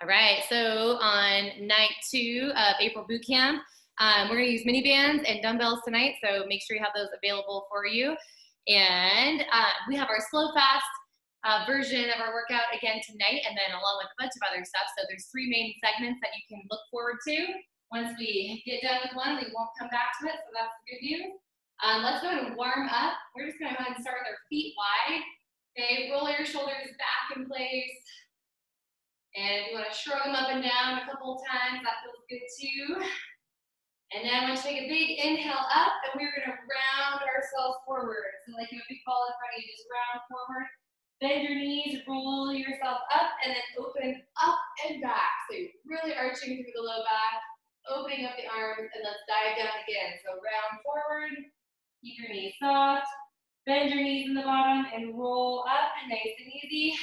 All right, so on night 2 of April boot camp, we're gonna use mini bands and dumbbells tonight, so make sure you have those available for you. And we have our slow fast version of our workout again tonight, and then along with a bunch of other stuff. So there's 3 main segments that you can look forward to. Once we get done with one, we won't come back to it, so that's the good news. Let's go ahead and warm up. We're just gonna go ahead and start with our feet wide. Okay, roll your shoulders back in place. And if you want to shrug them up and down a couple of times, that feels good too. And then I want you to take a big inhale up, and we're going to round ourselves forward. So like you have a big ball in front of you, just round forward. Bend your knees, roll yourself up, and then open up and back. So you're really arching through the low back, opening up the arms, and let's dive down again. So round forward, keep your knees soft, bend your knees in the bottom, and roll up, nice and easy.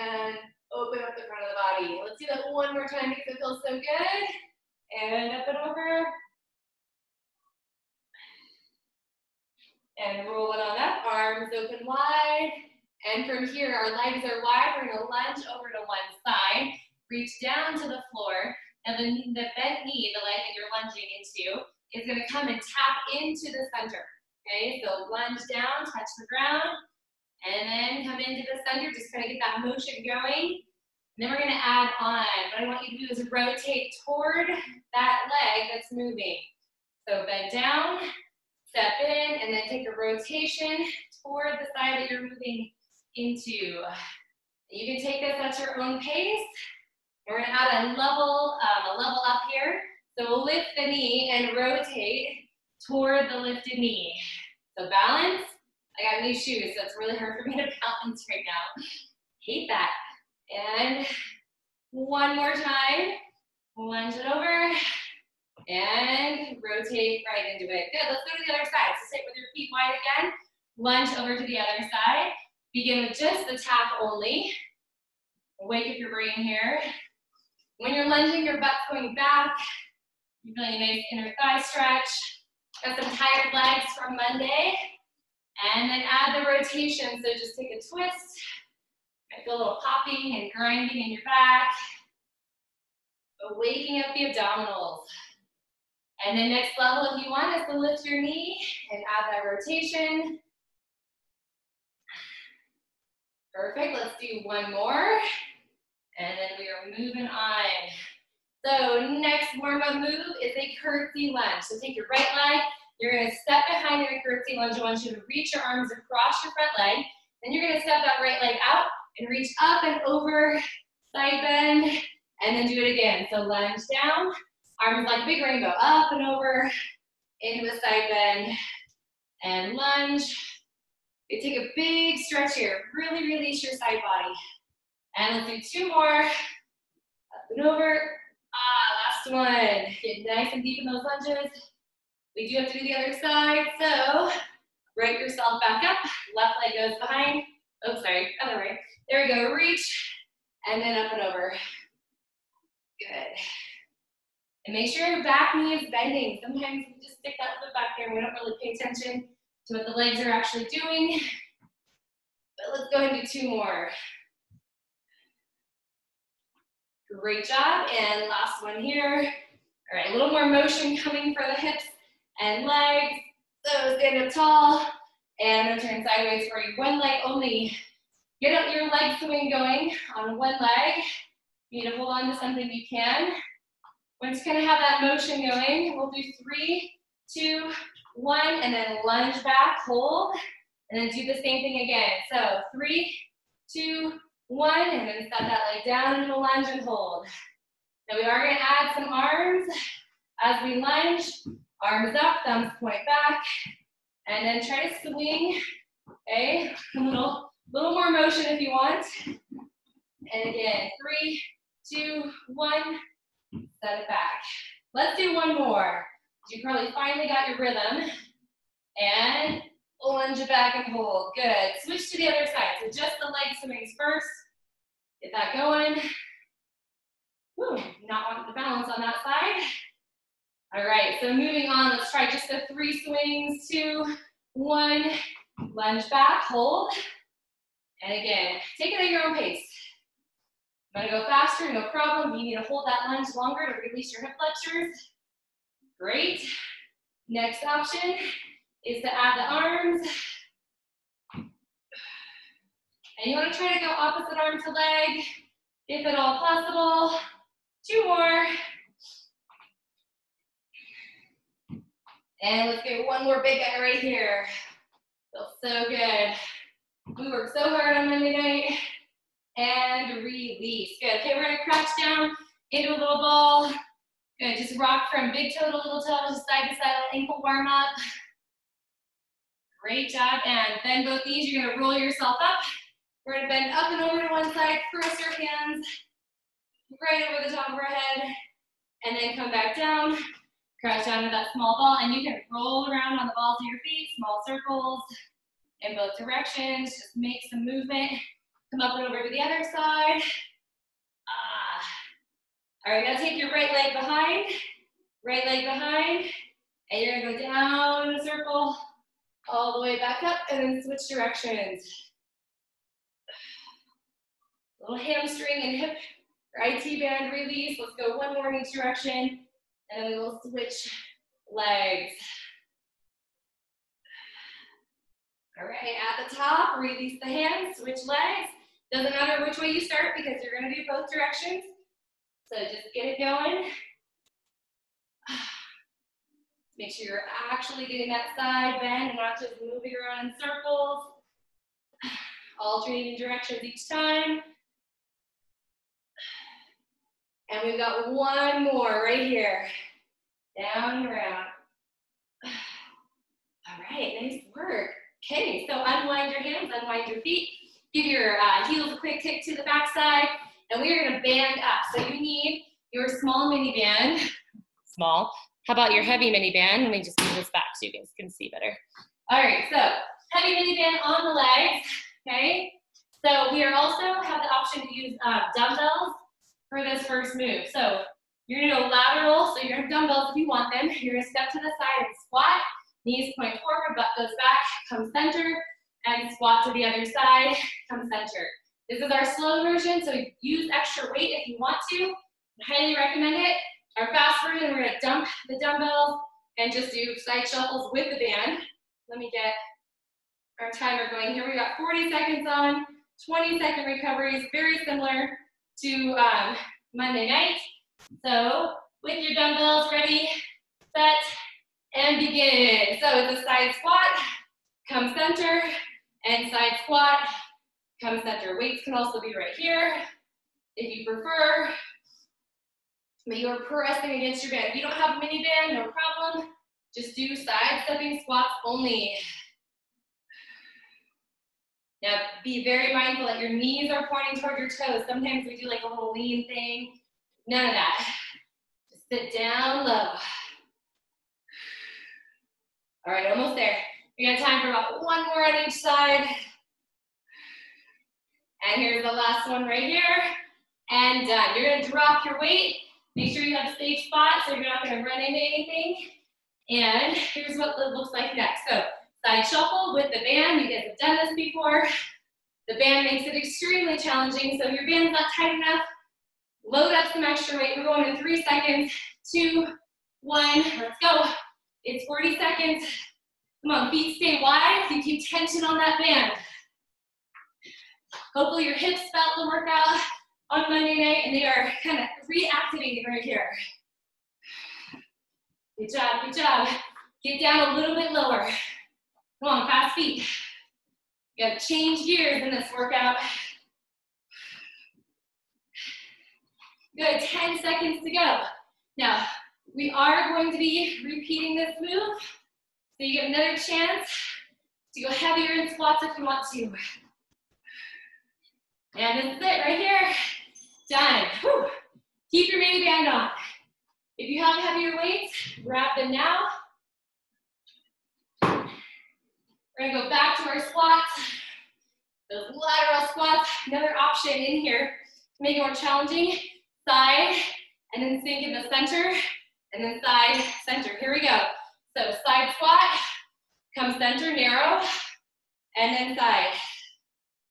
And open up the front of the body. Let's do that one more time because it feels so good. And up and over. And roll it on up, arms open wide. And from here, our legs are wide. We're gonna lunge over to one side, reach down to the floor. Now the bent knee, the leg that you're lunging into, is gonna come and tap into the center. Okay, so lunge down, touch the ground. And then come into the center, just kind of get that motion going. And then we're gonna add on. What I want you to do is rotate toward that leg that's moving. So bend down, step in, and then take a rotation toward the side that you're moving into. You can take this at your own pace. We're gonna add a level up here. So we'll lift the knee and rotate toward the lifted knee. So balance. I got new shoes, so it's really hard for me to balance right now. Hate that. And one more time. Lunge it over. And rotate right into it. Good, let's go to the other side. So sit with your feet wide again. Lunge over to the other side. Begin with just the tap only. Wake up your brain here. When you're lunging, your butt's going back. You're feeling a nice inner thigh stretch. Got some tired legs from Monday. And then add the rotation, so just take a twist. I feel a little popping and grinding in your back. Waking up the abdominals. And then next level, if you want, is to lift your knee and add that rotation. Perfect, let's do one more. And then we are moving on. So next warm-up move is a curtsy lunge. So take your right leg. You're going to step behind in a curtsy lunge. I want you to reach your arms across your front leg. Then you're going to step that right leg out and reach up and over, side bend, and then do it again. So lunge down, arms like a big rainbow, up and over, into a side bend, and lunge. You take a big stretch here. Really release your side body. And let's do 2 more. Up and over. Last one. Get nice and deep in those lunges. We do have to do the other side, so right yourself back up, left leg goes behind. Oh, sorry, other way. There we go, reach, and then up and over. Good. And make sure your back knee is bending. Sometimes we just stick that foot back there and we don't really pay attention to what the legs are actually doing. But let's go ahead and do 2 more. Great job, and last one here. All right, a little more motion coming for the hips and legs. So stand up tall and turn sideways for you. One leg only. Get up your leg swing going on one leg. You need to hold on to something you can. Once you kind of have that motion going, we'll do 3, 2, 1, and then lunge back, hold, and then do the same thing again. So 3, 2, 1, and then set that leg down into a lunge and hold. Now we are going to add some arms as we lunge. Arms up, thumbs point back, and then try to swing, okay? A little more motion if you want. And again, 3, 2, 1, set it back. Let's do one more. You probably finally got your rhythm. And lunge it back and hold. Good. Switch to the other side. So just the leg swings first. Get that going. Whew, not want the balance on that side. All right, so moving on, let's try just the 3 swings. 2, 1, lunge back, hold. And again, take it at your own pace. I'm gonna go faster, no problem. You need to hold that lunge longer to release your hip flexors. Great. Next option is to add the arms. And you want to try to go opposite arm to leg, if at all possible. 2 more. And let's get one more big guy right here. Feels so good. We worked so hard on Monday night. And release. Good. Okay, we're gonna crouch down into a little ball. Good. Just rock from big toe to little toe, just side to side, ankle warm up. Great job. And bend both knees. You're gonna roll yourself up. We're gonna bend up and over to one side, cross your hands right over the top of our head, and then come back down, crouch down to that small ball, and you can roll around on the balls of your feet, small circles in both directions. Just make some movement. Come up and over to the other side. All right, now take your right leg behind, and you're gonna go down in a circle, all the way back up, and then switch directions. Little hamstring and hip or IT band release. Let's go one more in each direction, and then we will switch legs. All right, at the top, release the hands, switch legs. Doesn't matter which way you start because you're gonna do both directions. So just get it going. Make sure you're actually getting that side bend and not just moving around in circles. Alternating directions each time. And we've got one more right here. Down and around. All right, nice work. Okay, so unwind your hands, unwind your feet. Give your heels a quick kick to the backside, and we are gonna band up. So you need your small mini band. Small. How about your heavy mini band? Let me just move this back so you guys can see better. All right, so heavy mini band on the legs, okay? So we are also have the option to use dumbbells for this first move. So you're gonna go lateral, so you're gonna have dumbbells if you want them. You're gonna step to the side and squat. Knees point forward, butt goes back, come center, and squat to the other side, come center. This is our slow version, so use extra weight if you want to. I highly recommend it. Our fast version, we're gonna dump the dumbbells and just do side shuffles with the band. Let me get our timer going here. We got 40 seconds on, 20-second recoveries, very similar to Monday night. So with your dumbbells ready, set, and begin. So it's a side squat, come center, and side squat, come center. Weights can also be right here if you prefer. But you're pressing against your band. If you don't have a mini band, no problem. Just do side stepping squats only. Now be very mindful that your knees are pointing toward your toes. Sometimes we do like a little lean thing. None of that. Just sit down low. All right, almost there. We got time for about one more on each side. And here's the last one right here. And done. You're gonna drop your weight. Make sure you have a safe spot so you're not gonna run into anything. And here's what it looks like next. So side shuffle with the band. You guys have done this before. The band makes it extremely challenging. So if your band's not tight enough, load up some extra weight. We're going in 3 seconds. 2, 1, let's go. It's 40 seconds. Come on, feet stay wide. You keep tension on that band. Hopefully your hips felt the workout on Monday night and they are kind of reactivating right here. Good job, good job. Get down a little bit lower. Come on, fast feet. You gotta change gears in this workout. Good, 10 seconds to go. Now, we are going to be repeating this move, so you get another chance to go heavier in squats if you want to. And this is it right here. Done. Whew. Keep your mini band on. If you have heavier weights, grab them now. We're gonna go back to our squats. Those lateral squats, another option in here to make it more challenging. Side, and then sink in the center, and then side, center. Here we go. So side squat, come center, narrow, and then side.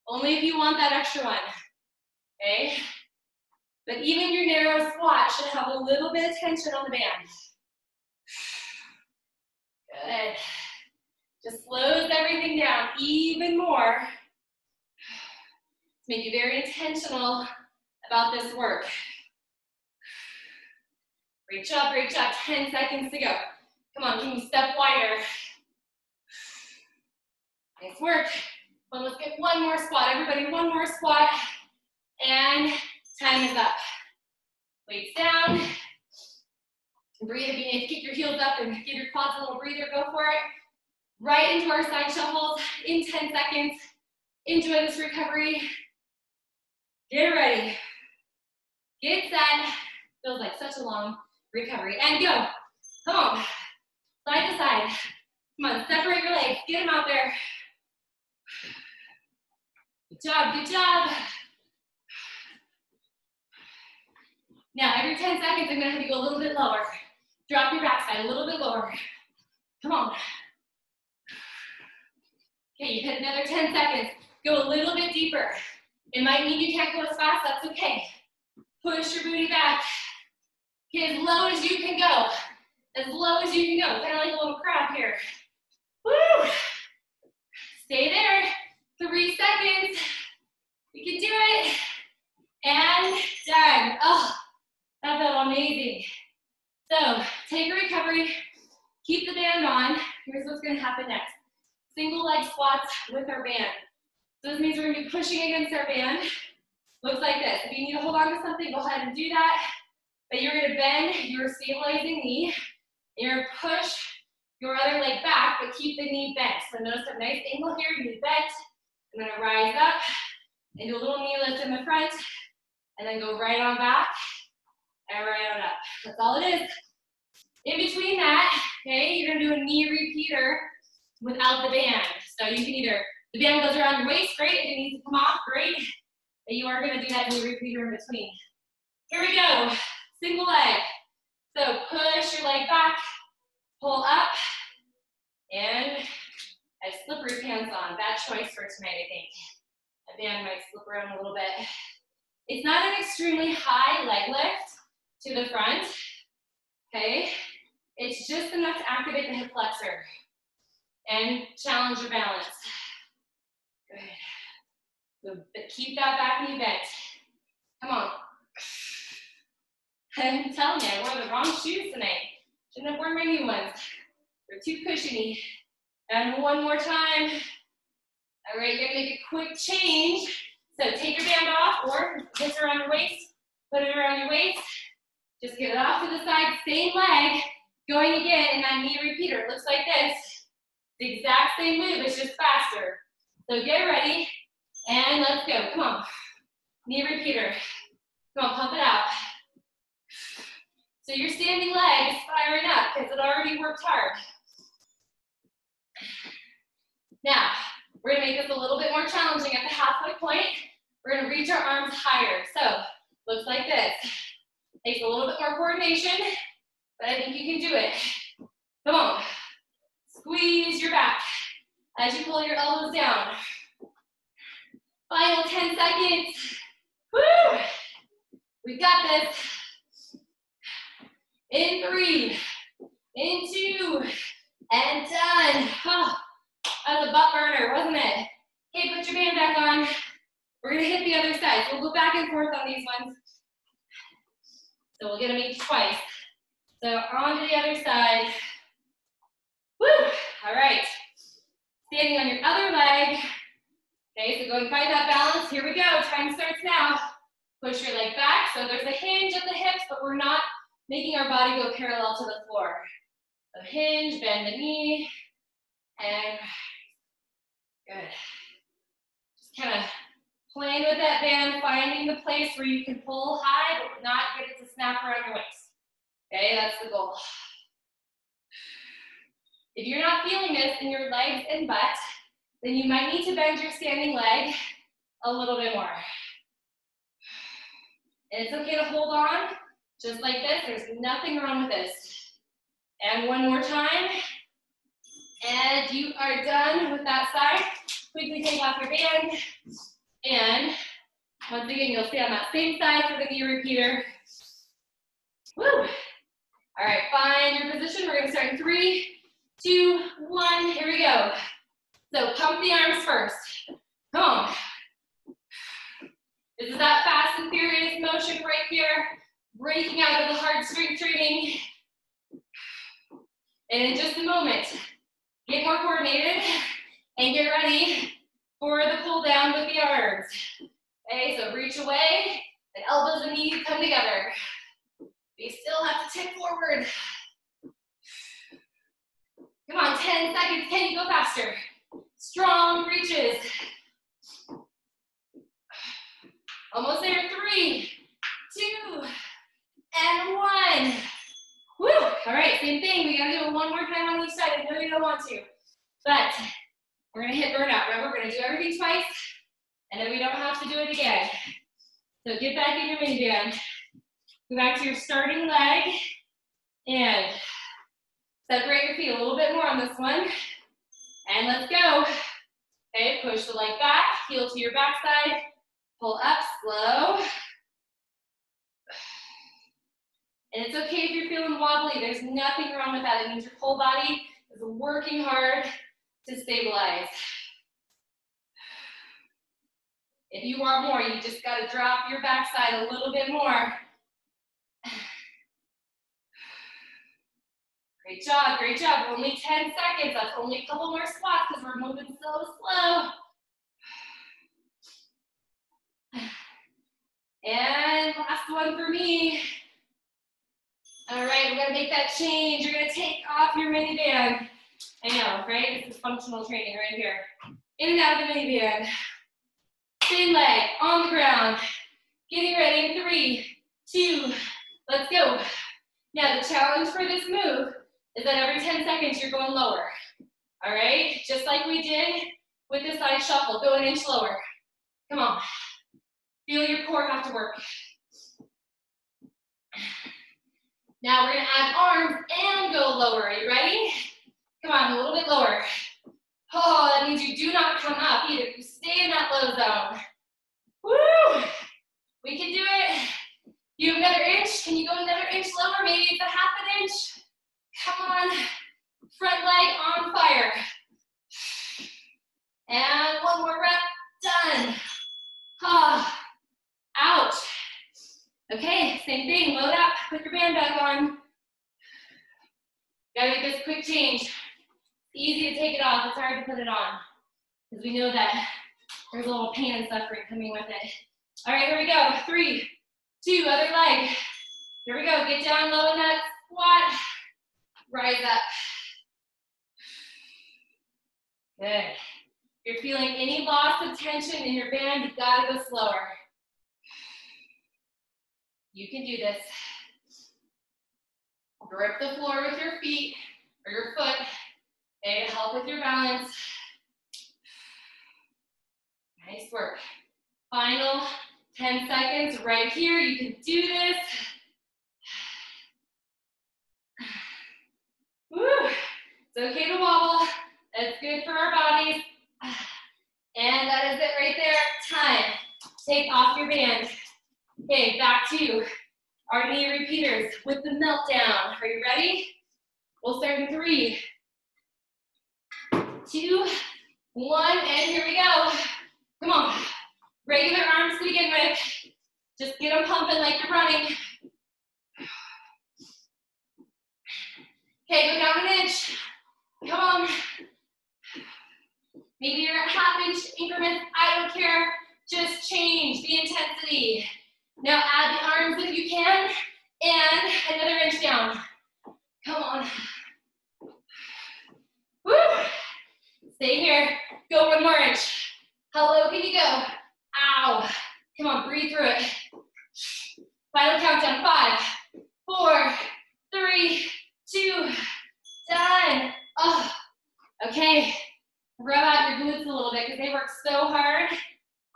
Only if you want that extra one, okay? But even your narrow squat should have a little bit of tension on the band. Good. Just slows everything down even more to make you very intentional about this work. Great job, 10 seconds to go. Come on, can you step wider? Nice work. Well, let's get one more squat. Everybody, one more squat. And time is up. Weights down. Breathe. If you need to kick your heels up and give your quads a little breather, go for it. Right into our side shuffles in 10 seconds. Enjoy this recovery. Get ready. Get set. Feels like such a long recovery. And go. Come on. Side to side. Come on, separate your legs. Get them out there. Good job, good job. Now, every 10 seconds, I'm gonna have you go a little bit lower. Drop your backside a little bit lower. Come on. Okay, you hit another 10 seconds. Go a little bit deeper. It might mean you can't go as fast, that's okay. Push your booty back. Get as low as you can go. As low as you can go, kind of like a little crab here. Woo! Stay there, 3 seconds. You can do it. And done. Oh, that felt amazing. So, take a recovery, keep the band on. Here's what's gonna happen next. Single leg squats with our band. So this means we're gonna be pushing against our band. Looks like this. If you need to hold on to something, go ahead and do that. But you're gonna bend your stabilizing knee. You're gonna push your other leg back, but keep the knee bent. So notice a nice angle here, knee bent. I'm gonna rise up and do a little knee lift in the front, and then go right on back and right on up. That's all it is. In between that, okay, you're gonna do a knee repeater without the band. So you can either, the band goes around your waist, great. If it needs to come off, great. But you are gonna do that knee repeater in between. Here we go, single leg. So push your leg back, pull up, and I have slippery pants on. Bad choice for tonight, I think. My band might slip around a little bit. It's not an extremely high leg lift to the front, okay? It's just enough to activate the hip flexor and challenge your balance. Good. So keep that back knee bent. Come on. I'm telling you, I wore the wrong shoes tonight. Shouldn't have worn my new ones. They're too cushiony. And one more time. All right, you're gonna make a quick change. So take your band off or put it around your waist. Put it around your waist. Just get it off to the side, same leg. Going again in that knee repeater. It looks like this. The exact same move, it's just faster. So get ready and let's go. Come on. Knee repeater. Come on, pump it out. So your standing leg is firing up because it already worked hard. Now, we're gonna make this a little bit more challenging at the halfway point. We're gonna reach our arms higher. So, looks like this. Takes a little bit more coordination, but I think you can do it. Come on. Squeeze your back as you pull your elbows down. Final 10 seconds. Woo! We got this. In 3, in 2, and done. Oh, that was a butt burner, wasn't it? Okay, put your band back on. We're gonna hit the other side. So we'll go back and forth on these ones. So we'll get them each twice. So on to the other side. Woo! All right. Standing on your other leg. Okay, so go and find that balance. Here we go. Time starts now. Push your leg back. So there's a hinge at the hips, but we're not making our body go parallel to the floor. So hinge, bend the knee, and good. Just kind of playing with that band, finding the place where you can pull high, but not get it to snap around your waist. Okay, that's the goal. If you're not feeling this in your legs and butt, then you might need to bend your standing leg a little bit more. And it's okay to hold on, just like this. There's nothing wrong with this. And one more time. And you are done with that side. Quickly take off your band. And Once again, you'll stay on that same side for the knee repeater. Woo! All right, find your position. We're gonna start in 3, 2, 1, here we go. So pump the arms first. Come on. This is that fast and furious motion right here, breaking out of the hard strength training. And in just a moment, get more coordinated and get ready for the pull down with the arms. Okay, so reach away, and elbows and knees come together. You still have to tip forward. Come on, 10 seconds, can you go faster? Strong reaches. Almost there, 3, 2, and 1. Woo! All right, same thing. We gotta do it one more time on each side. I know you don't want to, but we're gonna hit burnout. Remember, we're gonna do everything twice, and then we don't have to do it again. So get back in your mini band. Go back to your starting leg, and separate your feet a little bit more on this one. And let's go. Okay, push the leg back, heel to your backside, pull up, slow. And it's okay if you're feeling wobbly. There's nothing wrong with that. It means your whole body is working hard to stabilize. If you want more, you just gotta drop your backside a little bit more. Great job, great job. Only 10 seconds. That's only a couple more squats because we're moving so slow. And last one for me. All right, we're gonna make that change. You're gonna take off your mini band. I know, right? This is functional training right here. In and out of the mini band. Same leg, on the ground. Getting ready in 3, 2, let's go. Now the challenge for this move is that every 10 seconds you're going lower. All right, just like we did with the side shuffle, go an inch lower. Come on, feel your core have to work. Now we're gonna add arms and go lower. Are you ready? Come on, a little bit lower. Oh, that means you do not come up either. You stay in that low zone. Woo! We can do it. You have another inch. Can you go another inch lower? Maybe it's a half an inch. Come on. Front leg on fire. And one more rep. Done. Ah. Ouch. Okay, same thing. Load up. Put your band back on. Gotta make this quick change. Easy to take it off. It's hard to put it on because we know that there's a little pain and suffering coming with it. All right, here we go. 3, 2, other leg. Here we go. Get down low in that squat. Rise up. Good. If you're feeling any loss of tension in your band, you gotta go slower. You can do this. Grip the floor with your feet or your foot. Okay, to help with your balance. Nice work. Final 10 seconds right here. You can do this. Woo. It's okay to wobble. That's good for our bodies. And that is it right there. Time. Take off your band. Okay, back to our knee repeaters with the meltdown. Are you ready? We'll start in 3, 2, 1, and here we go. Come on. Regular arms to begin with. Just get them pumping like you're running. Okay, go down an inch. Come on. Maybe you're at half-inch increments. I don't care. Just change the intensity. Now add the arms if you can, and another inch down. Come on. Woo! Stay here. Go one more inch. How low can you go? Ow. Come on, breathe through it. Final countdown. 5, 4, 3, 2, done. Oh, okay. Rub out your glutes a little bit because they work so hard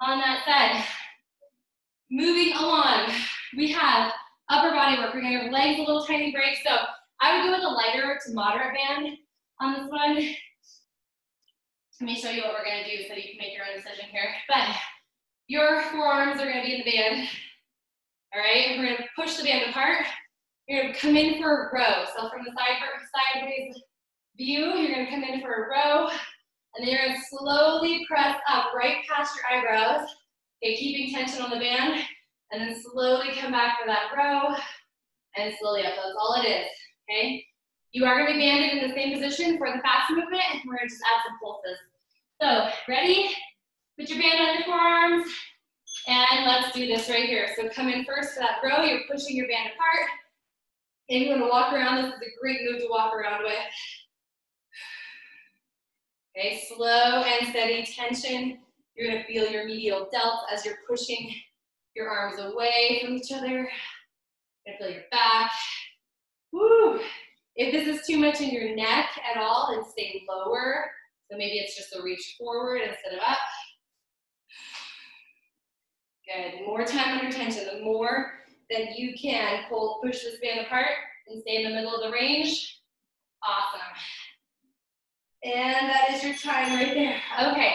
on that side. Moving along, we have upper body work. We're gonna give legs a little tiny break. So I would go with a lighter to moderate band on this one. Let me show you what we're gonna do so you can make your own decision here. But your forearms are gonna be the band. All right, we're gonna push the band apart. You're gonna come in for a row. So from the sideways view, you're gonna come in for a row, and then you're gonna slowly press up right past your eyebrows. Okay, keeping tension on the band, and then slowly come back for that row, and slowly up. That's all it is, okay? You are gonna be banded in the same position for the fast movement. We're gonna just add some pulses. So, ready? Put your band on your forearms, and let's do this right here. So come in first for that row, you're pushing your band apart, and you're gonna walk around. This is a great move to walk around with. Okay, slow and steady tension. You're gonna feel your medial delts as you're pushing your arms away from each other. You're gonna feel your back. Woo! If this is too much in your neck at all, then stay lower. So maybe it's just a reach forward instead of up. Good, more time under tension. The more that you can push this band apart and stay in the middle of the range, awesome. And that is your time right there. Okay,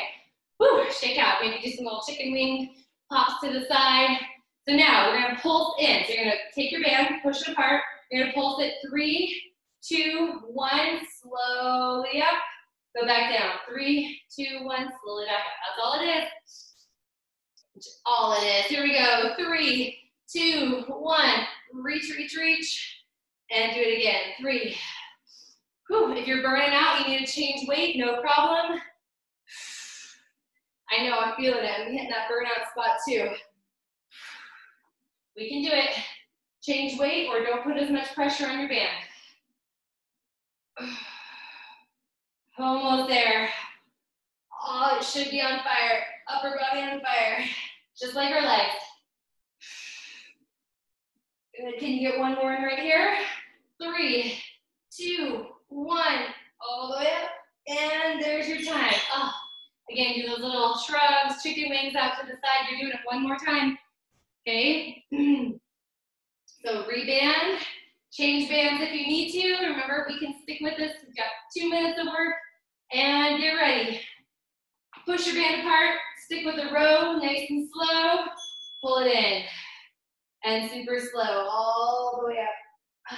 woo, shake out. Maybe do some little chicken wing pops to the side. So now we're gonna pulse in. So you're gonna take your band, push it apart. You're gonna pulse it 3, 2, 1, slowly up. Go back down. 3, 2, 1, slowly back up. That's all it is. That's all it is. Here we go. 3, 2, 1. Reach, reach, reach. And do it again. 3. Whew. If you're burning out, you need to change weight, no problem. I know, I'm feeling it. I'm hitting that burnout spot too. We can do it. Change weight or don't put as much pressure on your band. Almost there. Oh, it should be on fire. Upper body on fire. Just like our legs. Good. Can you get one more in right here? 3, 2, 1. All the way up. And there's your time. Oh. Again, do those little shrugs, chicken wings out to the side. You're doing it one more time. Okay? So reband. Change bands if you need to. Remember, we can stick with this. We've got 2 minutes of work. And get ready. Push your band apart. Stick with the row, nice and slow. Pull it in. And super slow, all the way up.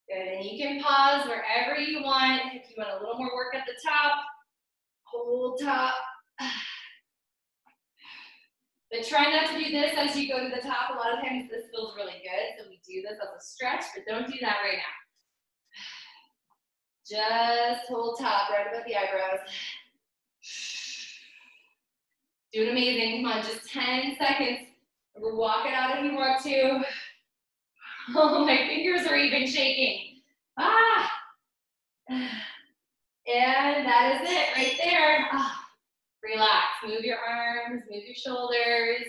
Good, and you can pause wherever you want. If you want a little more work at the top, hold top. But try not to do this as you go to the top. A lot of times this feels really good, so we do this as a stretch, but don't do that right now. Just hold top right above the eyebrows. Doing amazing. Come on, just 10 seconds. We're walking out if you want to. Oh, my fingers are even shaking. Ah! And that is it right there. Ah. Relax. Move your arms, move your shoulders.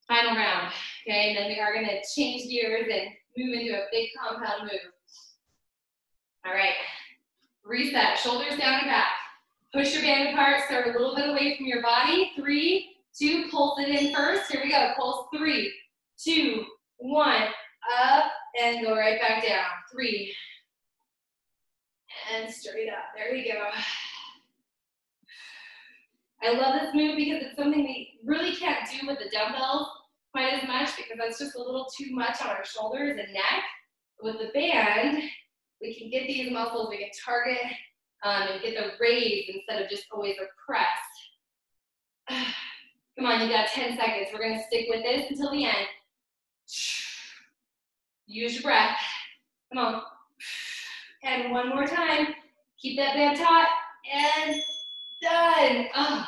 Final round. Okay, and then we are going to change gears and move into a big compound move. All right. Reset. Shoulders down and back. Push your band apart. Start a little bit away from your body. 3, 2. Pulse it in first. Here we go. Pulse 3, 2, 1. Up and go right back down. 3. And straight up. There we go. I love this move because it's something we really can't do with the dumbbells quite as much because that's just a little too much on our shoulders and neck. With the band, we can get these muscles, we can target and get the raise instead of just always a press. Come on, you got 10 seconds. We're gonna stick with this until the end. Use your breath. Come on. And one more time. Keep that band taut and done. Oh.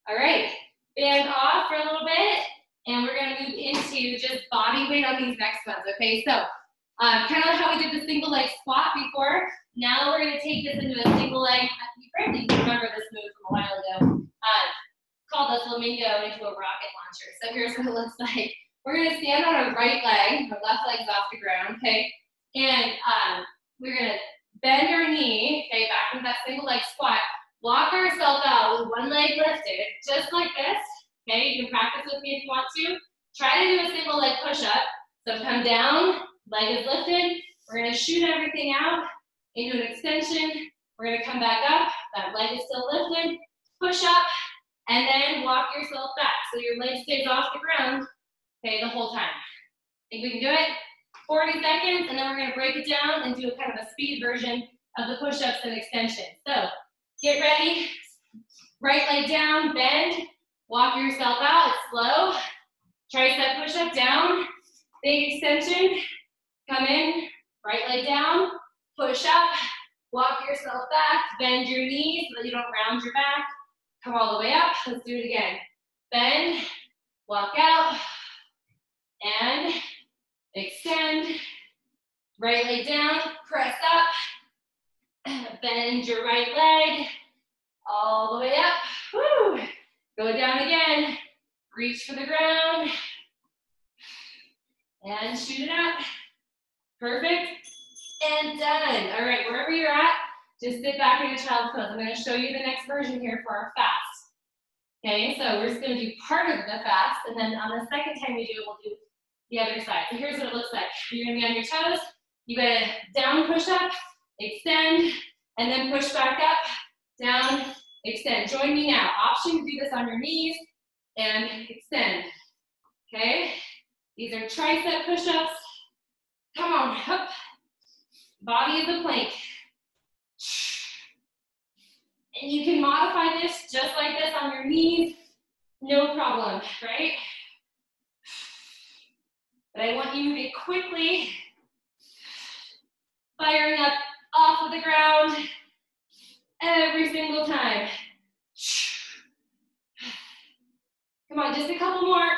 All right, band off for a little bit, and we're gonna move into just body weight on these next ones, okay? So, kind of like how we did the single leg squat before, now we're gonna take this into a single leg, you probably remember this move from a while ago, called the flamingo into a rocket launcher. So here's what it looks like. We're gonna stand on our right leg, our left leg's off the ground, okay? And we're gonna bend our knee, okay, back into that single leg squat. Walk ourselves out with one leg lifted, just like this. Okay, you can practice with me if you want to. Try to do a single leg push-up. So come down, leg is lifted. We're gonna shoot everything out into an extension. We're gonna come back up. That leg is still lifted. Push up, and then walk yourself back. So your leg stays off the ground, okay, the whole time. Think we can do it? 40 seconds, and then we're gonna break it down and do a kind of a speed version of the push-ups and extensions. So get ready, right leg down, bend, walk yourself out, it's slow. Tricep push-up down, big extension, come in, right leg down, push up, walk yourself back, bend your knees so that you don't round your back, come all the way up, let's do it again. Bend, walk out, and extend, right leg down, press up, bend your right leg, all the way up, woo. Go down again, reach for the ground, and shoot it out. Perfect, and done. All right, wherever you're at, just sit back in a child's pose. I'm gonna show you the next version here for our fast. Okay, so we're just gonna do part of the fast, and then on the second time we do it, we'll do the other side. So here's what it looks like. You're gonna be on your toes, you got a down push up, extend, and then push back up, down, extend. Join me now. Option to do this on your knees and extend. Okay? These are tricep push-ups. Come on, up. Body is a plank. And you can modify this just like this on your knees, no problem, right? But I want you to quickly firing up off of the ground every single time. Come on, just a couple more.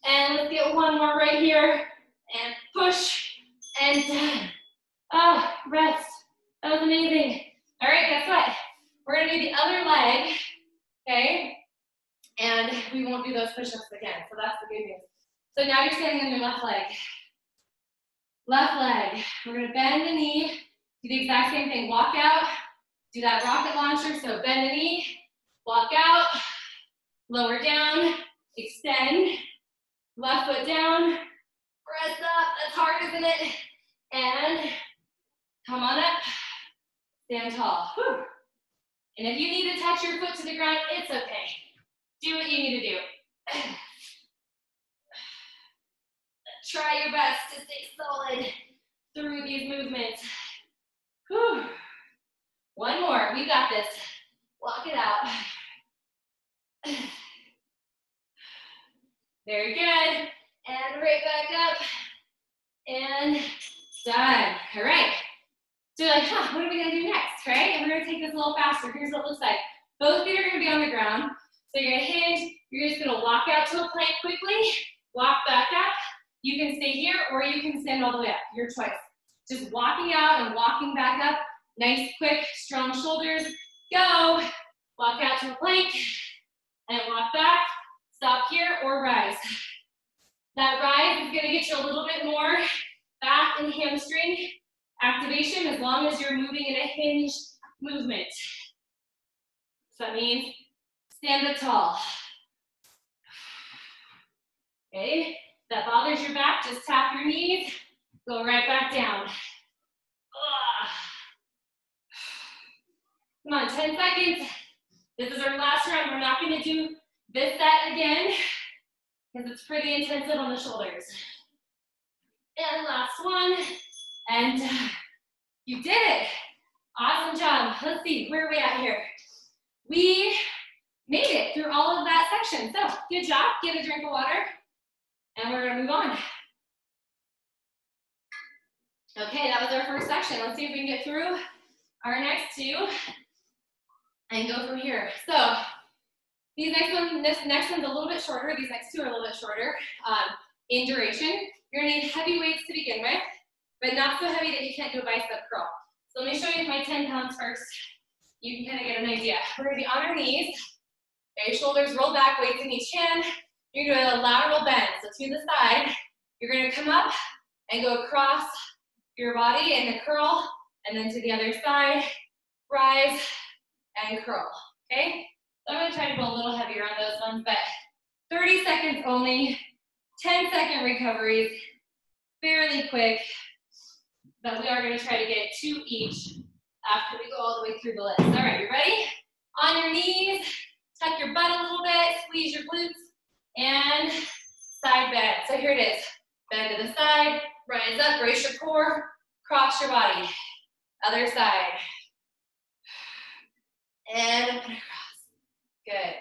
And let's get one more right here. And push and done. Rest. That was amazing. All right, guess what? We're gonna do the other leg, okay? And we won't do those push-ups again, so that's the good news. So now you're standing on your left leg. Left leg. We're gonna bend the knee, do the exact same thing. Walk out, do that rocket launcher, so bend the knee, walk out, lower down, extend, left foot down, press up, that's hard, isn't it? And come on up, stand tall. Whew. And if you need to touch your foot to the ground, it's okay. Do what you need to do. Try your best to stay solid through these movements. Whew. One more, we got this. Walk it out. Very good. And right back up. And done. All right. So you're like, what are we gonna do next, right? And we're gonna take this a little faster. Here's what it looks like. Both feet are gonna be on the ground. So you're gonna hinge. You're just gonna walk out to a plank quickly. Walk back up. You can stay here or you can stand all the way up. Your choice. Just walking out and walking back up. Nice, quick, strong shoulders. Go. Walk out to a plank and walk back. Stop here or rise. That rise is gonna get you a little bit more back and hamstring activation as long as you're moving in a hinge movement. So that means stand up tall. Okay, if that bothers your back, just tap your knees, go right back down. Come on, 10 seconds. This is our last round. We're not gonna do this set again because it's pretty intensive on the shoulders. And last one, and you did it. Awesome job. Let's see, where are we at here? We made it through all of that section. So good job, get a drink of water, and we're gonna move on. Okay, that was our first section. Let's see if we can get through our next two and go from here. So this next one's a little bit shorter. These next two are a little bit shorter in duration. You're gonna need heavy weights to begin with, but not so heavy that you can't do a bicep curl. So let me show you my 10 pounds first. You can kind of get an idea. We're gonna be on our knees. Okay, shoulders roll back, weights in each hand. You're doing a lateral bend, so to the side. You're gonna come up and go across your body in a curl, and then to the other side, rise and curl, okay? So I'm gonna try to go a little heavier on those ones, but 30 seconds only, 10-second recoveries, fairly quick, but we are gonna try to get 2 each after we go all the way through the list. All right, you ready? On your knees, tuck your butt a little bit, squeeze your glutes, and side bend. So here it is. Bend to the side, rise up, brace your core, cross your body. Other side. And open across. Good.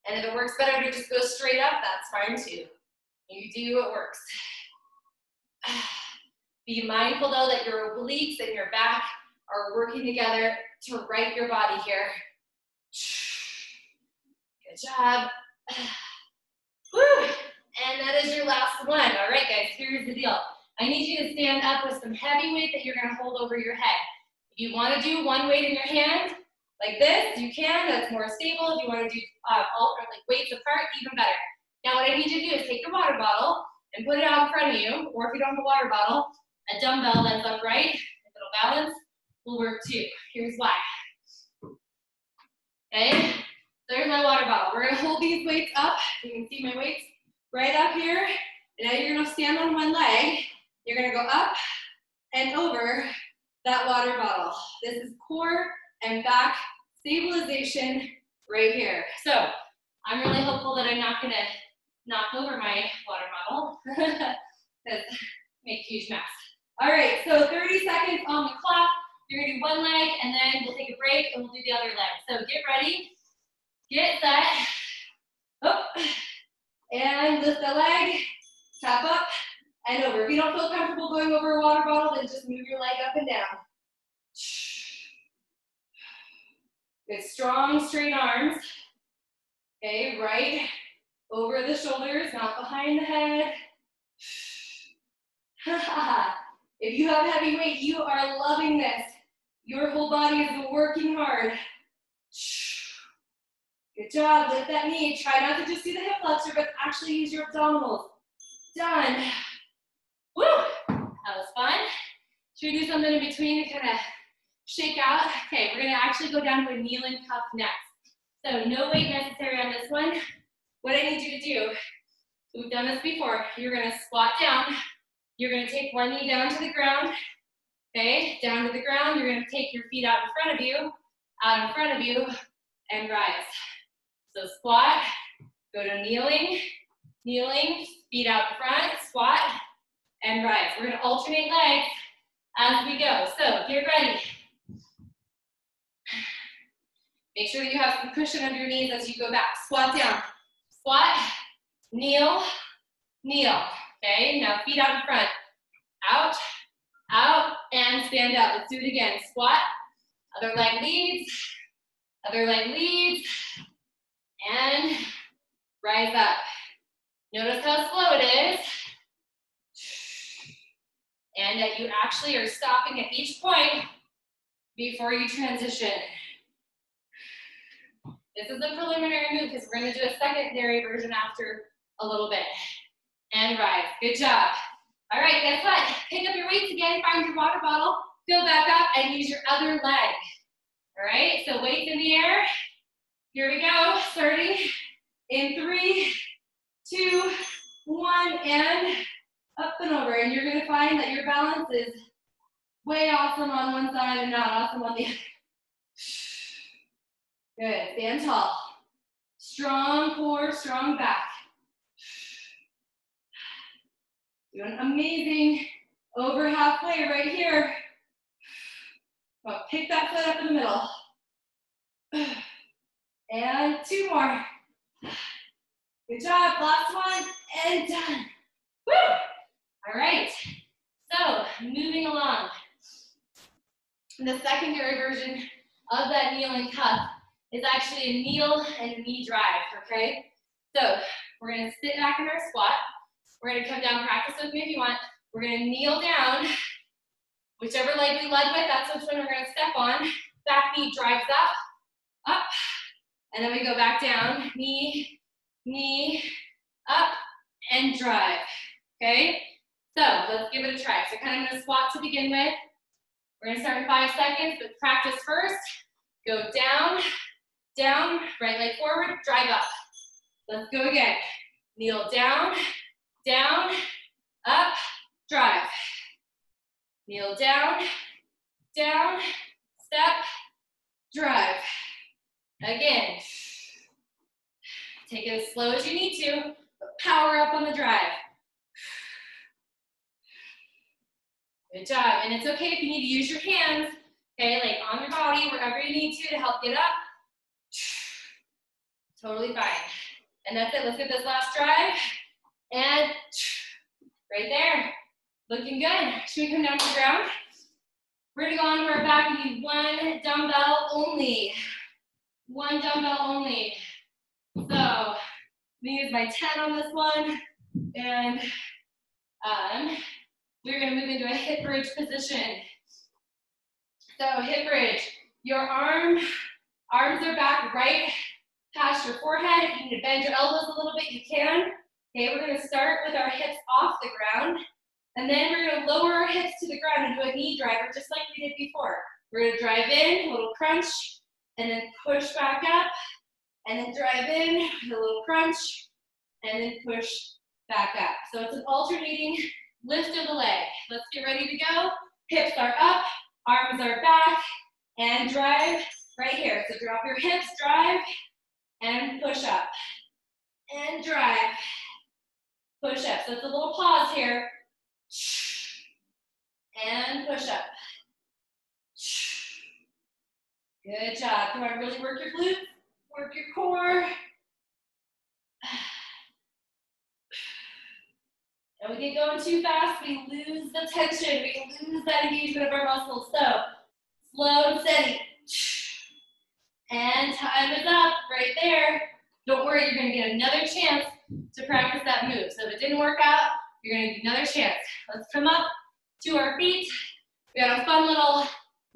And if it works better to just go straight up, that's fine too. You do what works. Be mindful though that your obliques and your back are working together to right your body here. Good job. Woo. And that is your last one. All right, guys, here's the deal. I need you to stand up with some heavy weight that you're gonna hold over your head. If you wanna do one weight in your hand, like this, you can, that's more stable. If you wanna do like weights apart, even better. Now what I need you to do is take your water bottle and put it out in front of you, or if you don't have a water bottle, a dumbbell that's upright, if it'll balance, will work too. Here's why. Okay, there's my water bottle. We're gonna hold these weights up. You can see my weights right up here. And now you're gonna stand on one leg. You're gonna go up and over that water bottle. This is core and back stabilization right here. So I'm really hopeful that I'm not gonna knock over my water bottle because make a huge mess. All right, so 30 seconds on the clock. You're gonna do one leg and then we'll take a break and we'll do the other leg. So get ready, get set, up, and lift the leg, tap up and over. If you don't feel comfortable going over a water bottle, then just move your leg up and down. Good, strong, straight arms. Okay, right over the shoulders, not behind the head. If you have heavy weight, you are loving this. Your whole body is working hard. Good job, lift that knee. Try not to just do the hip flexor, but actually use your abdominals. Done. Woo, that was fun. Should we do something in between to kind of shake out? Okay, we're gonna actually go down to a kneeling cup next. So no weight necessary on this one. What I need you to do, we've done this before, you're gonna squat down. You're gonna take one knee down to the ground, okay? Down to the ground, you're gonna take your feet out in front of you, and rise. So squat, go to kneeling, kneeling, feet out in front, squat, and rise. We're gonna alternate legs as we go. So get ready. Make sure you have some cushion under your knees as you go back. Squat down, squat, kneel, kneel. Okay, now feet out in front. Out, out, and stand up. Let's do it again. Squat, other leg leads, and rise up. Notice how slow it is. And that you actually are stopping at each point before you transition. This is a preliminary move because we're going to do a secondary version after a little bit. And rise. Good job. All right, guess what? Pick up your weights again, find your water bottle, go back up, and use your other leg. All right, so weights in the air. Here we go. Starting in 3, 2, 1, and up and over. And you're going to find that your balance is way awesome on one side and not awesome on the other. Good. Stand tall. Strong core, strong back. Doing amazing. Over halfway right here. Well, pick that foot up in the middle. And 2 more. Good job. Last one and done. Woo! All right. So moving along. The secondary version of that kneeling cup is actually a kneel and a knee drive, okay? So we're gonna sit back in our squat. We're gonna come down, practice with me if you want. We're gonna kneel down. Whichever leg we led with, that's which one we're gonna step on. Back knee drives up, and then we go back down. Knee, knee, up, and drive, okay? So let's give it a try. So kind of gonna squat to begin with. We're gonna start in 5 seconds, but practice first. Go down, down, right leg forward, drive up. Let's go again. Kneel down, down, up, drive. Kneel down, down, step, drive. Again, take it as slow as you need to, but power up on the drive. Good job, and it's okay if you need to use your hands, okay, like on your body, wherever you need to help get up. Totally fine. And that's it, let's get this last drive. And right there, looking good. Should we come down to the ground? We're gonna go onto our back and use one dumbbell only. One dumbbell only. So, I'm gonna use my 10 on this one, and we're gonna move into a hip bridge position. So hip bridge, your arms are back right past your forehead. If you need to bend your elbows a little bit, you can. Okay, we're gonna start with our hips off the ground, and then we're gonna lower our hips to the ground and do a knee driver just like we did before. We're gonna drive in, a little crunch, and then push back up, and then drive in, a little crunch, and then push back up. So it's an alternating lift of the leg. Let's get ready to go. Hips are up, arms are back, and drive right here. So drop your hips, drive, and push up. And drive, push up. So it's a little pause here. And push up. Good job. Come on, really work your glutes, work your core. And we get going too fast, we lose the tension, we lose that engagement of our muscles. So, slow and steady. And time is up, right there. Don't worry, you're gonna get another chance to practice that move. So if it didn't work out, you're gonna get another chance. Let's come up to our feet. We got a fun little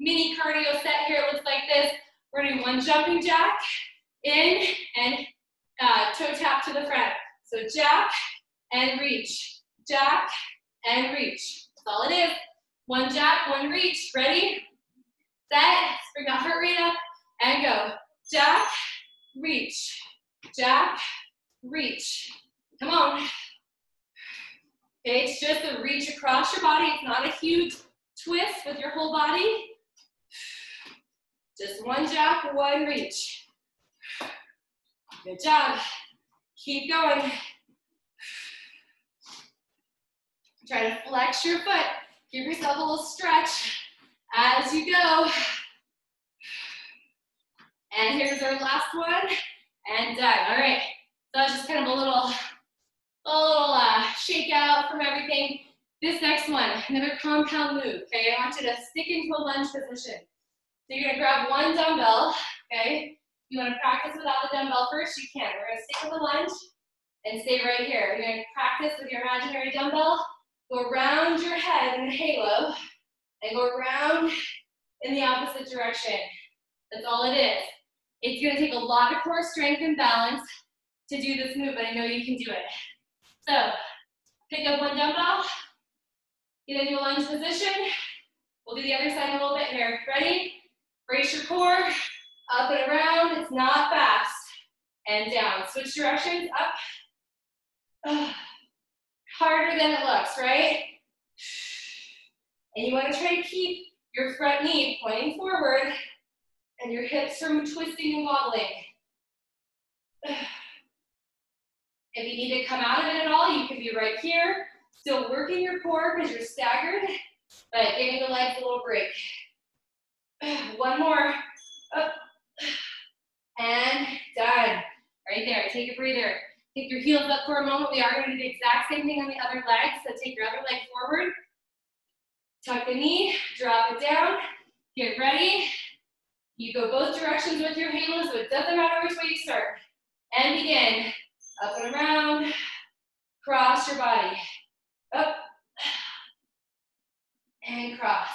mini cardio set here. It looks like this. We're gonna do one jumping jack, in, and toe tap to the front. So jack and reach. Jack and reach. That's all it is. One jack, one reach. Ready? Set. Bring the heart rate up and go. Jack, reach. Jack, reach. Come on. Okay, it's just a reach across your body. It's not a huge twist with your whole body. Just one jack, one reach. Good job. Keep going. Try to flex your foot. Give yourself a little stretch as you go. And here's our last one. And done. All right. So that's just kind of a little shake out from everything. This next one, another compound move. Okay, I want you to stick into a lunge position. So you're gonna grab one dumbbell. Okay. If you want to practice without the dumbbell first, you can. We're gonna stick with the lunge and stay right here. You're gonna practice with your imaginary dumbbell. Go around your head in a halo and go around in the opposite direction. That's all it is. It's gonna take a lot of core strength and balance to do this move, but I know you can do it. So, pick up one dumbbell, get into a lunge position. We'll do the other side a little bit here. Ready? Brace your core, up and around. It's not fast. And down. Switch directions, up. Harder than it looks, right? And you want to try to keep your front knee pointing forward and your hips from twisting and wobbling. If you need to come out of it at all, you can be right here, still working your core because you're staggered, but giving the legs a little break. One more. Up. And done. Right there. Take a breather. Take your heels up for a moment. We are going to do the exact same thing on the other leg. So take your other leg forward. Tuck the knee. Drop it down. Get ready. You go both directions with your halo, so it doesn't matter which way you start. And begin. Up and around. Cross your body. Up. And cross.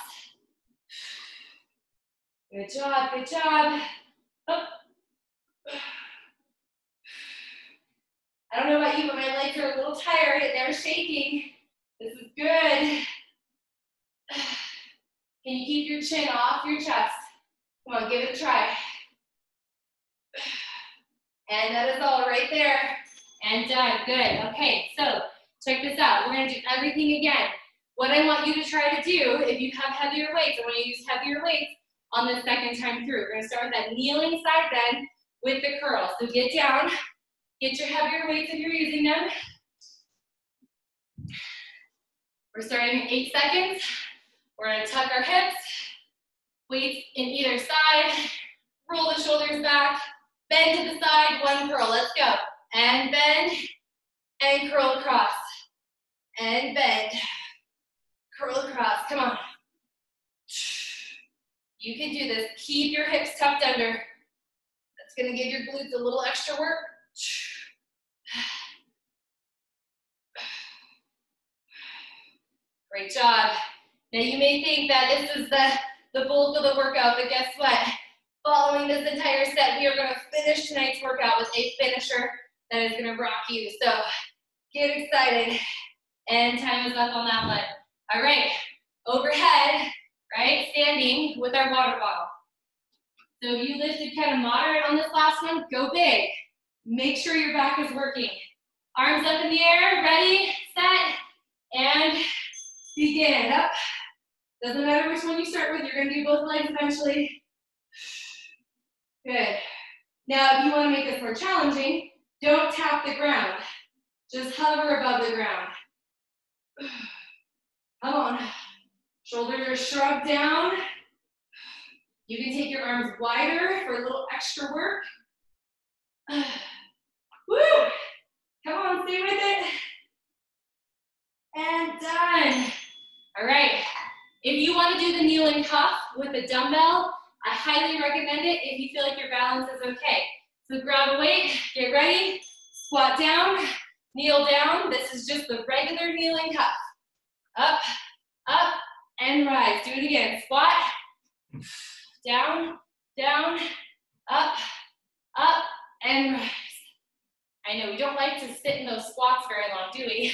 Good job. Good job. Up. I don't know about you, but my legs are a little tired. They're shaking. This is good. Can you keep your chin off your chest? Come on, give it a try. And that is all right there. And done. Good. Okay, so check this out. We're going to do everything again. What I want you to try to do, if you have heavier weights, I want you to use heavier weights on the second time through. We're going to start with that kneeling side bend. with the curl. So get down, get your heavier weights if you're using them. We're starting in 8 seconds. We're gonna tuck our hips, weights in either side, roll the shoulders back, bend to the side, one curl, let's go. And bend, and curl across. And bend, curl across, come on. You can do this, keep your hips tucked under. That's gonna give your glutes a little extra work. Great job. Now you may think that this is the bulk of the workout, but guess what? Following this entire set, we are gonna finish tonight's workout with a finisher that is gonna rock you. So get excited. And time is up on that one. All right, overhead, right? Standing with our water bottle. So if you lifted kind of moderate on this last one, go big. Make sure your back is working. Arms up in the air, ready, set, and begin. Up. Doesn't matter which one you start with, you're gonna do both legs eventually. Good. Now, if you wanna make this more challenging, don't tap the ground. Just hover above the ground. Come on. Shoulders are shrugged down. You can take your arms wider for a little extra work. Woo! Come on, stay with it. And done. All right. If you want to do the kneel and cuff with a dumbbell, I highly recommend it if you feel like your balance is okay. So grab a weight, get ready, squat down, kneel down. This is just the regular kneel and cuff. Up, up, and rise. Do it again. Squat, down, down, up, up, and rise. I know we don't like to sit in those squats very long, do we?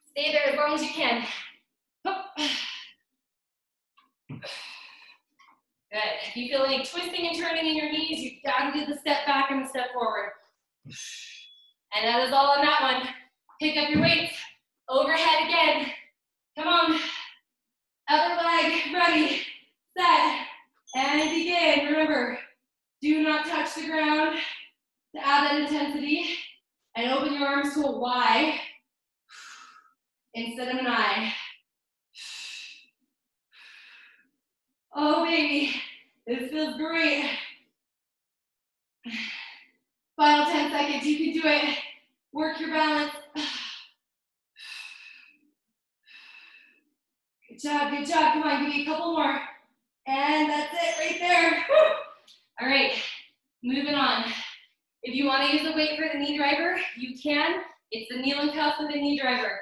Stay there as long as you can. Good. If you feel any twisting and turning in your knees, you've got to do the step back and the step forward. And that is all on that one. Pick up your weights. Overhead again. Come on. Other leg, ready, set, and begin. Remember, do not touch the ground to add that intensity. And open your arms to a Y instead of an I. Oh, baby, this feels great. Final 10 seconds, you can do it. Work your balance. Good job, good job. Come on, give me a couple more. And that's it right there. Woo. All right, moving on. If you want to use a weight for the knee driver, you can. It's the kneel and cuff with a knee driver.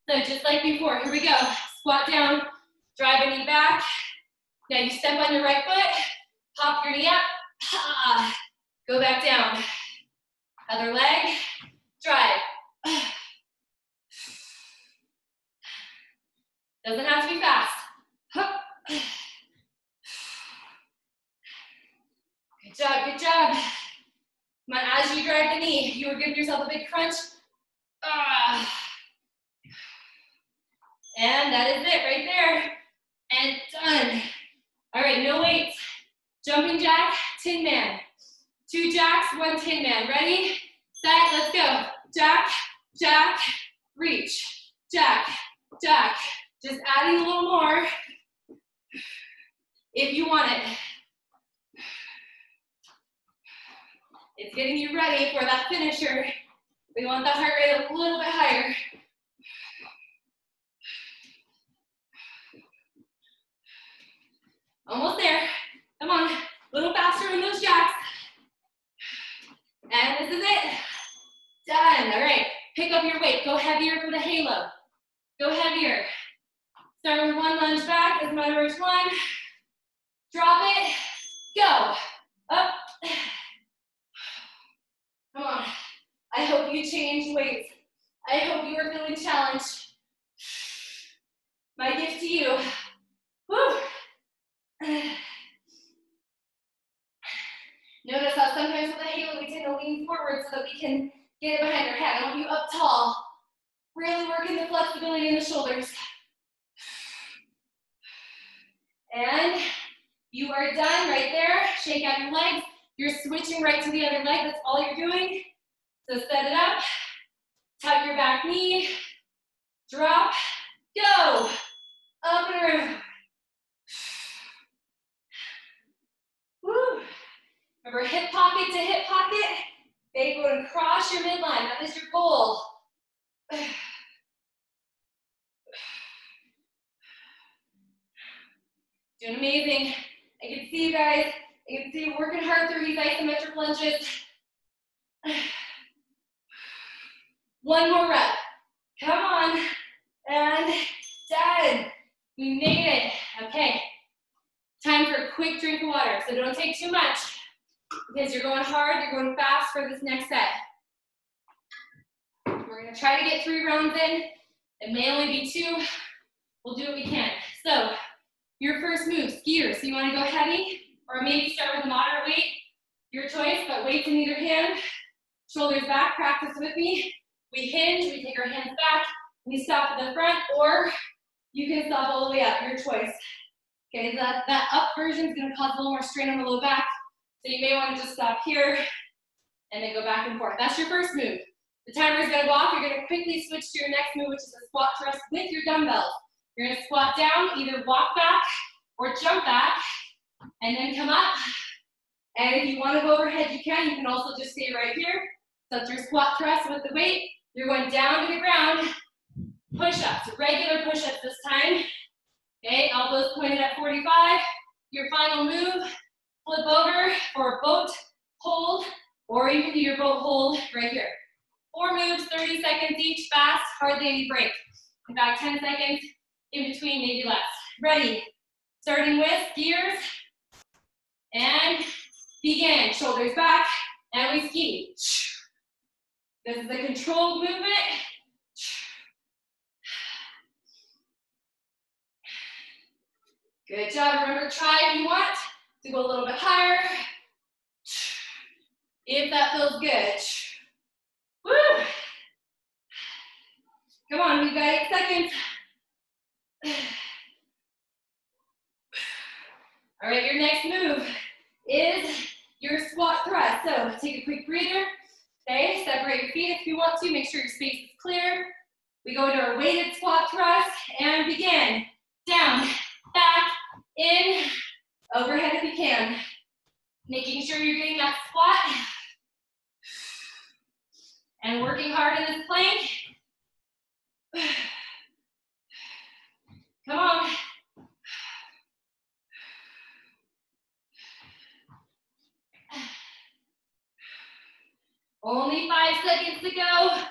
So just like before, here we go. Squat down, drive a knee back. Now you step on your right foot, pop your knee up, go back down. Other leg, drive. Doesn't have to be fast. Good job, good job. Come on, as you drive the knee, you are giving yourself a big crunch. And that is it right there. And done. All right, no weights. Jumping jack, tin man. 2 jacks, 1 tin man. Ready, set, let's go. Jack, jack, reach. Jack, jack. Just adding a little more if you want it. It's getting you ready for that finisher. We want the heart rate a little bit higher. Almost there. Come on, a little faster in those jacks. And this is it. Done. All right, pick up your weight. Go heavier for the halo. Go heavier. Start with 1 lunge back, as matter as 1. Drop it, go. Up. Come on. I hope you changed weights. I hope you are feeling challenged. My gift to you. Woo. Notice how sometimes with the halo we tend to lean forward so that we can get it behind our head. I want you up tall. Really working the flexibility in the shoulders. And you are done right there. Shake out your legs. You're switching right to the other leg. That's all you're doing. So set it up. Tuck your back knee. Drop. Go. Up and around. Woo. Remember, hip pocket to hip pocket. Okay, go and cross your midline. That is your goal. Doing amazing. I can see you guys. I can see you working hard through these isometric lunges. One more rep. Come on. And done. We made it. Okay. Time for a quick drink of water. So don't take too much because you're going hard, you're going fast for this next set. We're going to try to get 3 rounds in. It may only be 2. We'll do what we can. So your first move, skiers. So you want to go heavy or maybe start with a moderate weight. Your choice, but weights in either hand. Shoulders back, practice with me. We hinge, we take our hands back. We stop at the front, or you can stop all the way up, your choice. Okay, that up version is going to cause a little more strain on the low back. So you may want to just stop here and then go back and forth. That's your first move. The timer is going to go off. You're going to quickly switch to your next move, which is a squat thrust with your dumbbells. You're going to squat down, either walk back or jump back, and then come up. And if you want to go overhead, you can. You can also just stay right here. So that's your squat thrust with the weight. You're going down to the ground. Push-ups, regular push-ups this time. Okay, elbows pointed at 45. Your final move, flip over for a boat hold, or you can do your boat hold right here. 4 moves, 30 seconds each, fast, hardly any break. In fact, 10 seconds in between, maybe less. Ready, starting with skiers, and begin. Shoulders back, and we ski. This is a controlled movement. Good job. Remember, try if you want to go a little bit higher. If that feels good. Woo! Come on, we've got 8 seconds. All right, your next move is your squat thrust. So take a quick breather. Okay, separate your feet if you want to. Make sure your space is clear. We go into our weighted squat thrust and begin. Down, back, in, overhead if you can. Making sure you're getting that squat and working hard in this plank. Come on. Only 5 seconds to go.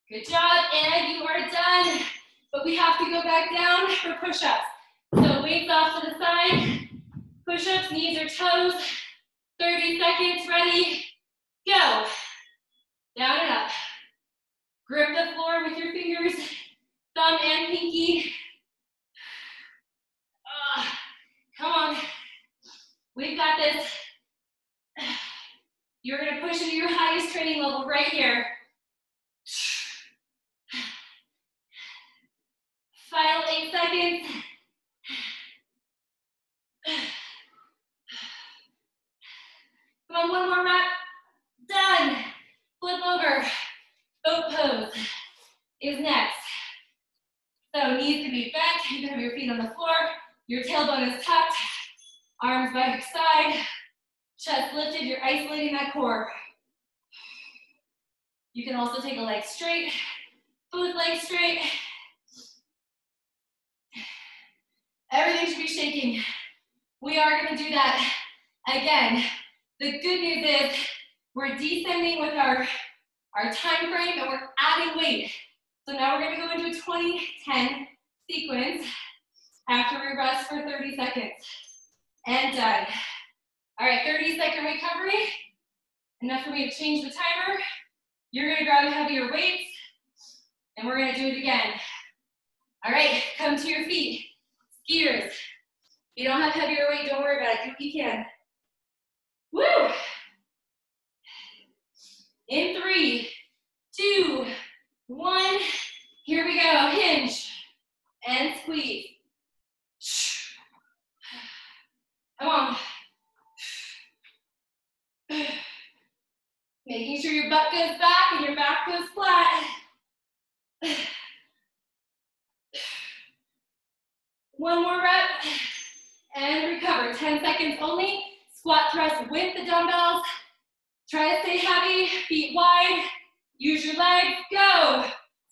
Good job, and you are done. But we have to go back down for push-ups. So weights off to the side. Push-ups, knees or toes. 30 seconds, ready, go. Down and up. Grip the floor with your fingers, thumb and pinky. Come on. We've got this. You're going to push into your highest training level right here. Final 8 seconds. Come on, one more rep. Done. Flip over. Boat pose is next. So knees can be bent. You can have your feet on the floor. Your tailbone is tucked. Arms by your side. Chest lifted. You're isolating that core. You can also take a leg straight. Both legs straight. Everything should be shaking. We are going to do that again. The good news is we're descending with our time frame and we're adding weight. So now we're going to go into a 20-10 sequence after we rest for 30 seconds. And done. All right, 30-second recovery. Enough for me to change the timer. You're going to grab heavier weights and we're going to do it again. All right, come to your feet. Skiers. If you don't have heavier weight, don't worry about it. Do what you can. Woo! In 3, 2, 1. Here we go. Hinge and squeeze. Come on. Making sure your butt goes back and your back goes flat. One more rep and recover. 10 seconds only. Squat thrust with the dumbbells. Try to stay heavy, feet wide. Use your legs, go.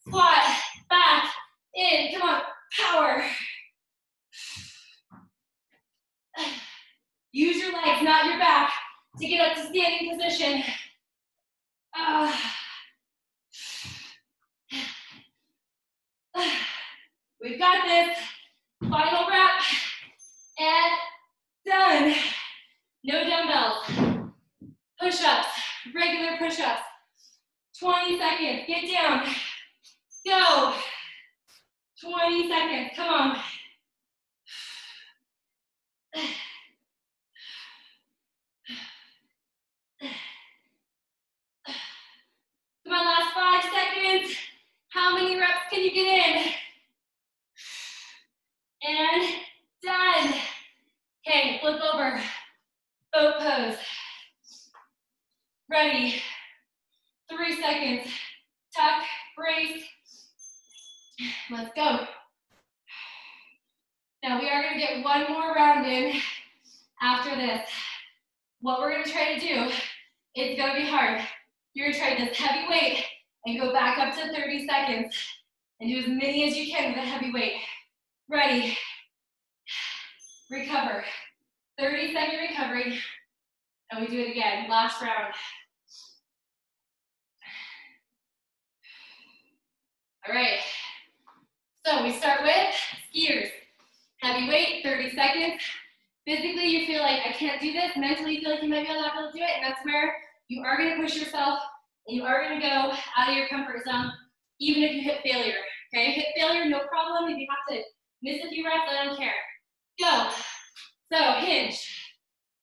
Squat, back, in, come on, power. Use your legs, not your back, to get up to standing position. We've got this. Final rep, and done. No dumbbells. Push-ups, regular push-ups. 20 seconds, get down. Go. 20 seconds, come on. Come on, last 5 seconds. How many reps can you get in? And done. Okay, flip over. Boat pose. Ready. 3 seconds. Tuck, brace. Let's go. Now we are going to get one more round in after this. What we're going to try to do, it's going to be hard. You're going to try this heavy weight and go back up to 30 seconds and do as many as you can with a heavy weight. Ready. Recover. 30-second recovery. And we do it again. Last round. All right. So we start with skiers. Heavy weight, 30 seconds. Physically, you feel like, I can't do this. Mentally, you feel like you might be not able to do it. And that's where you are going to push yourself. And you are going to go out of your comfort zone, even if you hit failure. Okay? Hit failure, no problem. If you have to miss a few reps, I don't care. Go. So, hinge.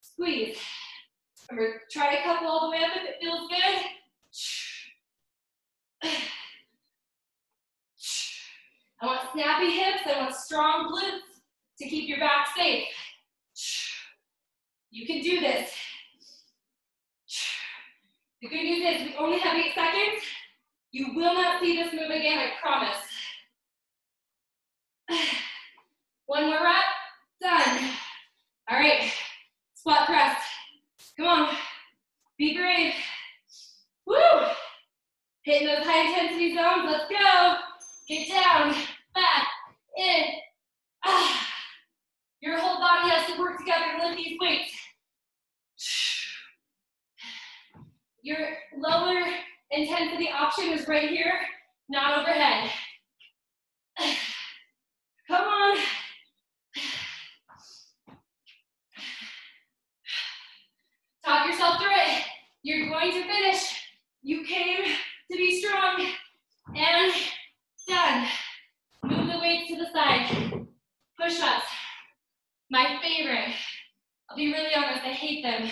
Squeeze. Remember, try to couple all the way up if it feels good. I want snappy hips, I want strong glutes to keep your back safe. You can do this. The good news is we only have 8 seconds. You will not see this move again, I promise. One more rep, done. All right, squat thrust. Come on, be brave. Woo! Hitting those high intensity zones, let's go. Get down, back, in. Your whole body has to work together to lift these weights. Your lower intensity option is right here, not overhead. Come on. Talk yourself through it. You're going to finish. You came to be strong. And done. Move the weights to the side. Push-ups. My favorite. I'll be really honest, I hate them.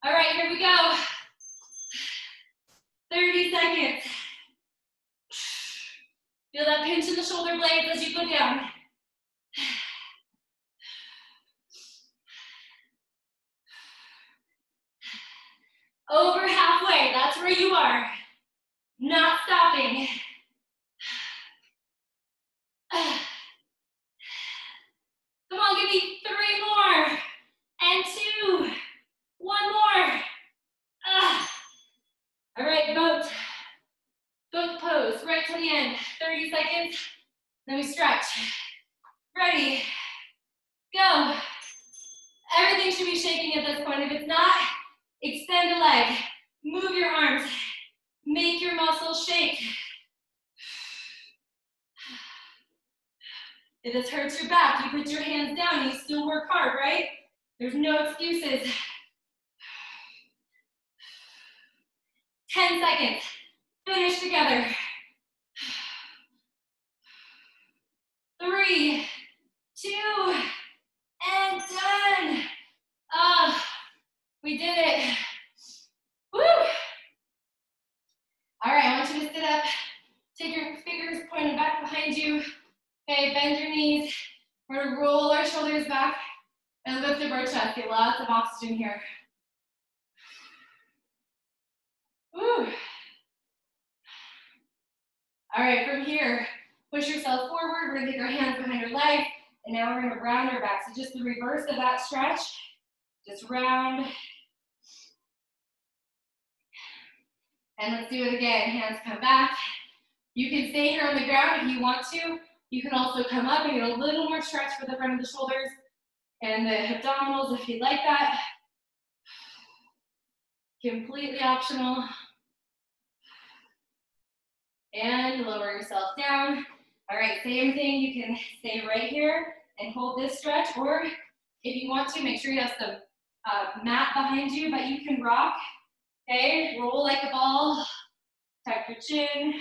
All right, here we go. 30 seconds. Feel that pinch in the shoulder blades as you go down. Over halfway, that's where you are. Not stopping. Come on, give me 3 more. And 2. 1 more. All right, boat pose, right to the end. 30 seconds, then we stretch. Ready, go. Everything should be shaking at this point. If it's not, extend a leg, move your arms, make your muscles shake. If this hurts your back, you put your hands down and you still work hard, right? There's no excuses. 10 seconds. Finish together. 3, 2, and done. We did it. Woo! All right, I want you to sit up. Take your fingers pointed back behind you. Okay, bend your knees. We're gonna roll our shoulders back and lift up our chest. Get lots of oxygen here. Woo! All right, from here, push yourself forward. We're gonna take our hands behind your leg, and now we're gonna round our back. So just the reverse of that stretch. Just round. And let's do it again. Hands come back. You can stay here on the ground if you want to. You can also come up and get a little more stretch for the front of the shoulders and the abdominals if you'd like that. Completely optional. And lower yourself down. All right, same thing. You can stay right here and hold this stretch, or if you want to, make sure you have some mat behind you, but you can rock. Okay, roll like a ball, tuck your chin,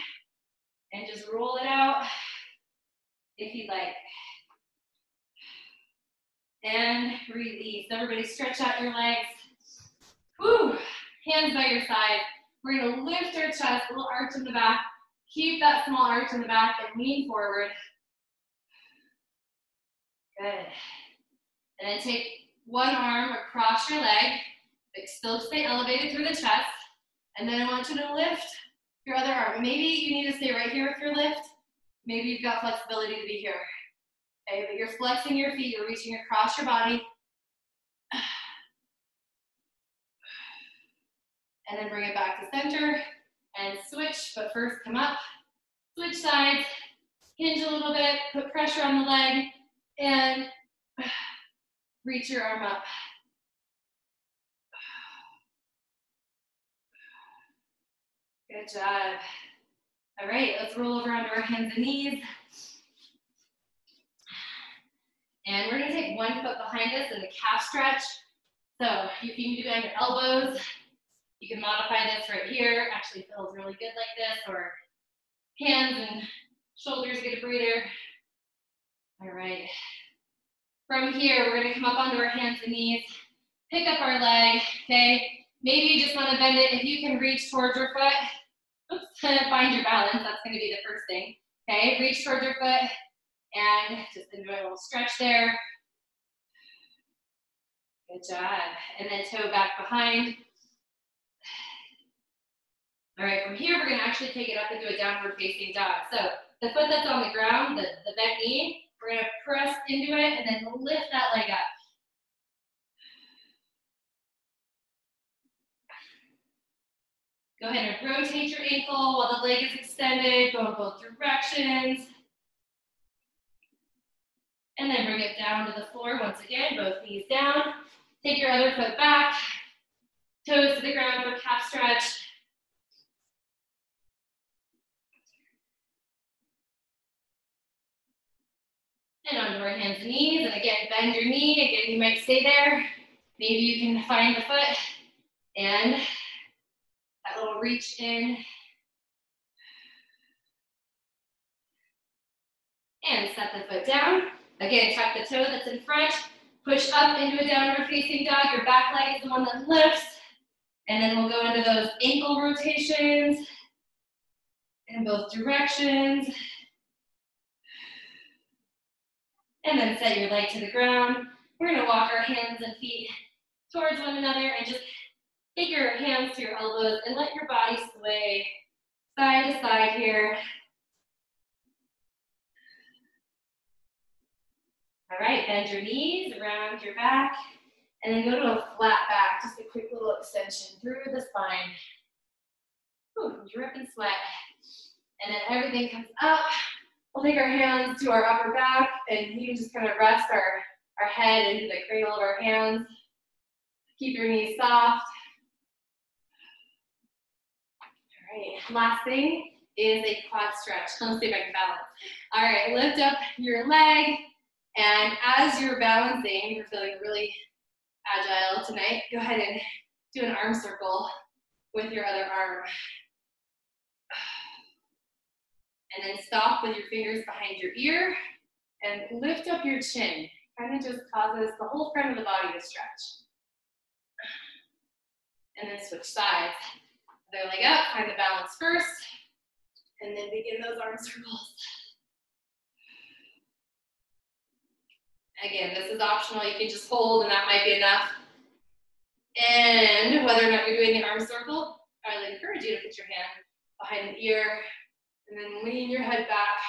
and just roll it out if you'd like. And release. Everybody stretch out your legs. Whew. Hands by your side. We're gonna lift our chest, a little arch in the back. Keep that small arch in the back and lean forward. Good. And then take one arm across your leg, but still stay elevated through the chest. And then I want you to lift your other arm. Maybe you need to stay right here with your lift. Maybe you've got flexibility to be here. Okay, but you're flexing your feet, you're reaching across your body. And then bring it back to center and switch, but first come up, switch sides, hinge a little bit, put pressure on the leg, and reach your arm up. Good job. All right, let's roll over onto our hands and knees. And we're gonna take one foot behind us in the calf stretch. So you can do it on your elbows. You can modify this right here. Actually feels really good like this, or hands and shoulders get a breather. All right. From here, we're gonna come up onto our hands and knees, pick up our leg, okay? Maybe you just wanna bend it. If you can reach towards your foot, oops, find your balance. That's gonna be the first thing, okay? Reach towards your foot and just enjoy a little stretch there. Good job. And then toe back behind. All right, from here, we're gonna actually take it up into a downward facing dog. So the foot that's on the ground, the bent knee, we're gonna press into it and then lift that leg up. Go ahead and rotate your ankle while the leg is extended, go in both directions. And then bring it down to the floor once again, both knees down. Take your other foot back, toes to the ground for calf stretch. And onto our hands and knees, and again, bend your knee. Again, you might stay there. Maybe you can find the foot, and that little reach in. And set the foot down. Again, tuck the toe that's in front. Push up into a downward facing dog. Your back leg is the one that lifts. And then we'll go into those ankle rotations in both directions. And then set your leg to the ground. We're gonna walk our hands and feet towards one another and just take your hands to your elbows and let your body sway side to side here. All right, bend your knees, round your back, and then go to a flat back, just a quick little extension through the spine. Ooh, drip and sweat. And then everything comes up. We'll take our hands to our upper back, and you can just kind of rest our head into the cradle of our hands. Keep your knees soft. All right, last thing is a quad stretch. Let's see if I can balance. All right, lift up your leg, and as you're balancing, you're feeling really agile tonight, go ahead and do an arm circle with your other arm. And then stop with your fingers behind your ear and lift up your chin. Kind of just causes the whole front of the body to stretch. And then switch sides. Other leg up, find the balance first, and then begin those arm circles. Again, this is optional. You can just hold, and that might be enough. And whether or not you're doing the arm circle, I would encourage you to put your hand behind the ear And then lean your head back.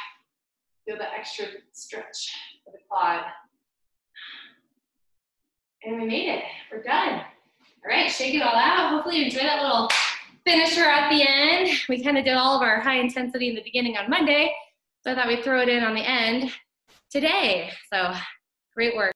Feel the extra stretch of the quad. And we made it. We're done. All right, shake it all out. Hopefully you enjoyed that little finisher at the end. We kind of did all of our high intensity in the beginning on Monday, so I thought we'd throw it in on the end today. So great work.